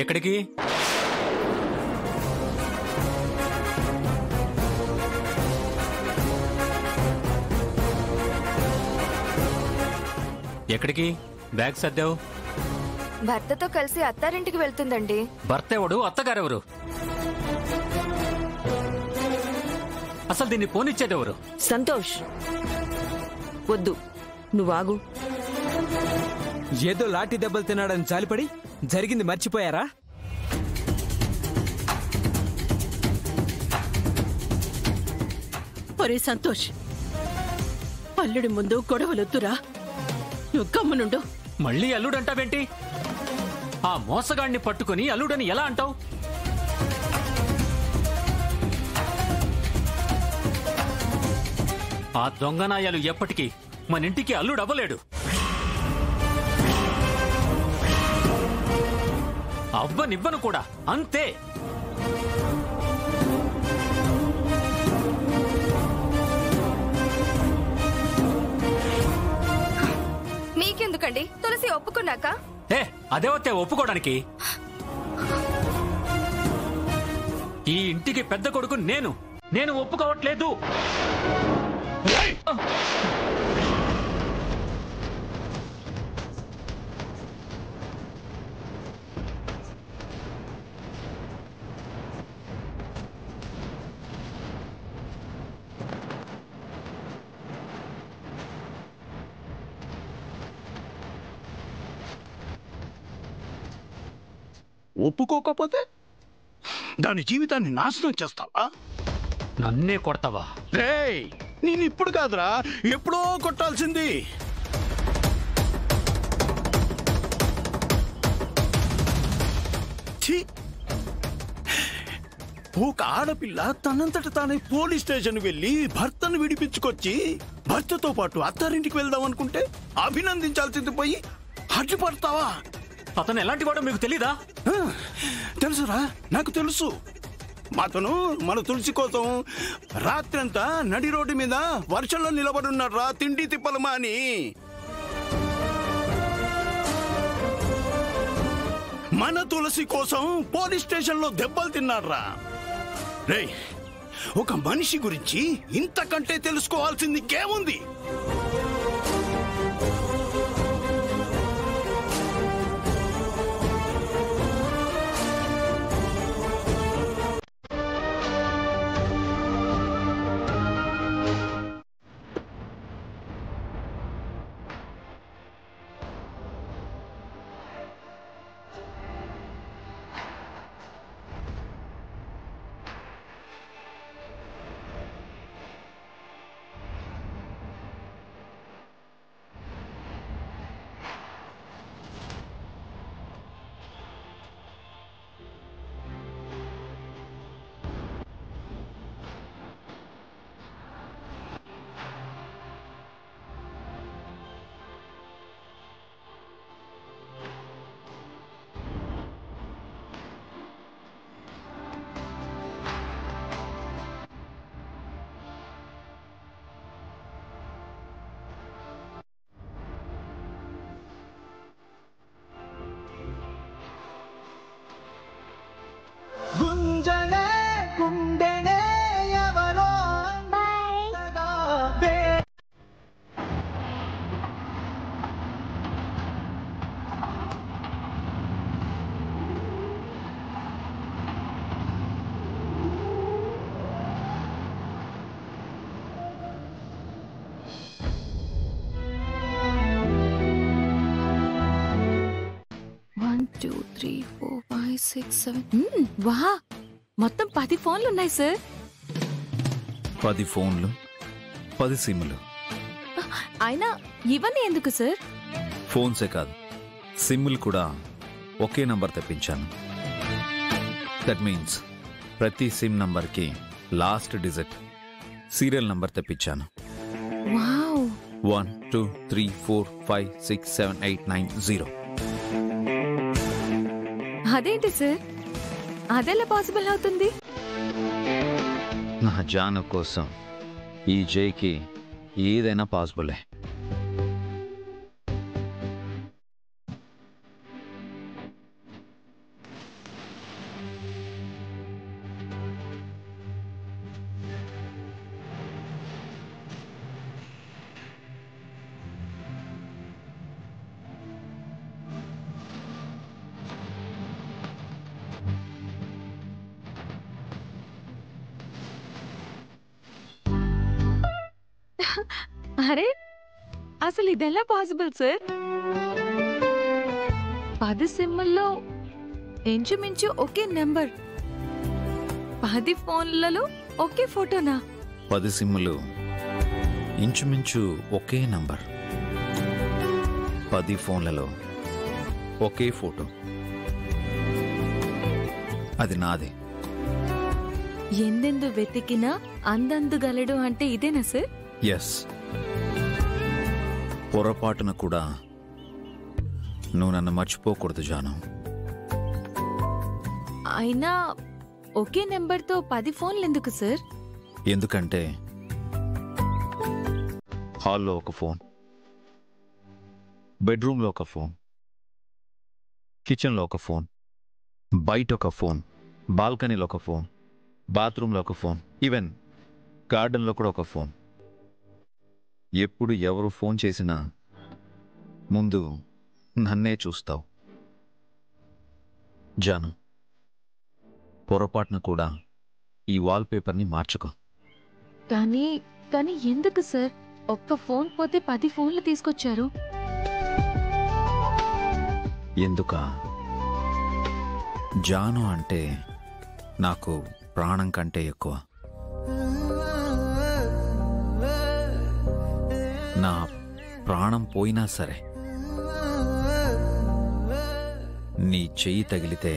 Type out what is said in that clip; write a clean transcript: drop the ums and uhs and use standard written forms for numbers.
ఎక్కడికి? ఎక్కడికి బ్యాగ్ సర్దావు? భర్తతో కలిసి అత్తారింటికి వెళ్తుందండి. భర్త ఎవడు, అత్తగారెవరు? అసలు దీన్ని పోనిచ్చేదెవరు? సంతోష్, వద్దు, నువ్వాగు. ఏదో లాఠీ దెబ్బలు తిన్నాడని చాలిపడి జరిగింది మర్చిపోయారా? ఒరే సంతోష్, అల్లుడి ముందు గొడవలొద్దురా, నువ్వు గమ్మునుండు. మళ్ళీ అల్లుడంటావేంటి? ఆ మోసగాడిని పట్టుకుని అల్లుడని ఎలా అంటావు? ఆ దొంగనాయాలు ఎప్పటికీ మన ఇంటికి అల్లుడవ్వలేడు. అవ్వనివ్వను కూడా, అంతే. మీకెందుకండి తులసి ఒప్పుకున్నాక? అదేవతే ఒప్పుకోవడానికి? ఈ ఇంటికి పెద్ద కొడుకు నేను ఒప్పుకోవట్లేదు. ఒప్పుకోకపోతే దాని జీవితాన్ని నాశనం చేస్తావా? నన్నే కొడతావా? రేయ్, నేను ఇప్పుడు కాదురా, ఎప్పుడో కొట్టాల్సింది. ఒక ఆడపిల్ల తనంతట తానే పోలీస్ స్టేషన్ వెళ్ళి భర్తను విడిపించుకొచ్చి భర్తతో పాటు అత్తారింటికి వెళ్దాం అనుకుంటే అభినందించాల్సింది పోయి అడ్డుపడతావా? అతను ఎలాంటి వాడో మీకు తెలీదా? తెలుసురా, నాకు తెలుసు. అతను మన తులసి కోసం రాత్రంతా నడి రోడ్డు మీద వర్షంలో నిలబడున్నాడు రా, తిండి తిప్పలమా అని. మన తులసి కోసం పోలీస్ స్టేషన్ లో దెబ్బలు తిన్నాడు రా. రేయ్, ఒక మనిషి గురించి ఇంతకంటే తెలుసుకోవాల్సింది ఇంకేముంది? వా, మొత్తం 10 ఫోన్లు ఉన్నాయి సార్. 10 ఫోన్లు, 10 సిమ్లు. అయినా ఇవన్నీ ఎందుకు సార్? ఫోన్సే కాదు, సిమ్లు కూడా ఒకే నంబర్ తెప్పించాను. దట్ మీన్స్ ప్రతి సిమ్ నంబర్కి లాస్ట్ డిజిట్ సీరియల్ నంబర్ తెప్పించాను. 1 2 3 4 5 6 7 8 9 0. అదేంటి సార్, అదెలా పాసిబుల్ అవుతుంది? నా జాను కోసం ఈ జైకి ఏదైనా పాసిబులే. అరే అసలు ఇదెలా పాసిబుల్ సార్? 10 సిమ్ముల్లో ఇంచుమించు ఒకే నెంబర్, 10 ఫోన్లలో ఒకే ఫోటోనా? 10 సిమ్ములు ఇంచుమించు ఒకే నంబర్, 10 ఫోన్లలో ఒకే ఫోటో. అది నాదే. ఎందెందు వెతికినా అందందుగలడు అంటే ఇదేనా సార్? ఎస్. పొరపాటున కూడా నువ్వు నన్ను మర్చిపోకూడదు జాను. అయినా ఒకే నెంబర్తో 10 ఫోన్లు ఎందుకు సార్? ఎందుకంటే హాల్లో ఒక ఫోన్, బెడ్రూమ్లో ఒక ఫోన్, కిచెన్లో ఒక ఫోన్, బయట ఒక ఫోన్, బాల్కనీలో ఒక ఫోన్, బాత్రూంలో ఒక ఫోన్, ఈవెన్ గార్డెన్లో కూడా ఒక ఫోన్. ఎప్పుడు ఎవరు ఫోన్ చేసినా ముందు నన్నే చూస్తావు జాను. పొరపాటున కూడా ఈ వాల్పేపర్ని మార్చుకో. కానీ ఎందుకు సార్ ఒక్క ఫోన్ పోతే 10 ఫోన్లు తీసుకొచ్చారు? ఎందుకా? జాను అంటే నాకు ప్రాణం కంటే ఎక్కువ. నా ప్రాణం పోయినా సరే నీ చెయ్యి తగిలితే